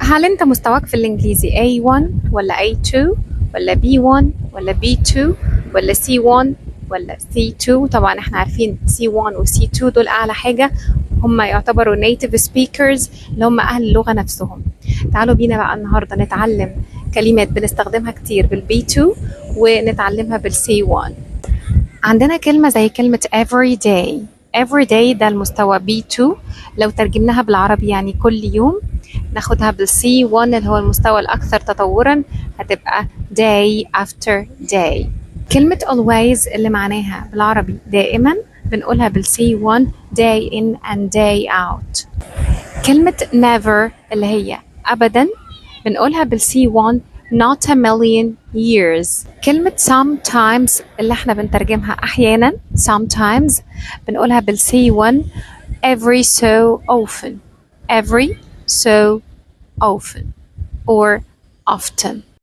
هل أنت مستواك في الإنجليزي A1 ولا A2 ولا B1 ولا B2 ولا C1 ولا C2؟ طبعا احنا عارفين C1 و C2 دول أعلى حاجة، هم يعتبروا native speakers اللي هم أهل اللغة نفسهم. تعالوا بينا بقى النهاردة نتعلم كلمات بنستخدمها كتير بالB2 ونتعلمها بالC1. عندنا كلمة زي كلمة everyday. everyday ده المستوى B2، لو ترجمناها بالعربي يعني كل يوم، ناخدها بالC1 اللي هو المستوى الأكثر تطورا، هتبقى day after day. كلمة always اللي معناها بالعربي دائما بنقولها بالC1 day in and day out. كلمة never اللي هي أبدا بنقولها بالC1 not a million years. كلمة sometimes اللي احنا بنترجمها أحيانا sometimes بنقولها بالC1 every so often. every so often or often.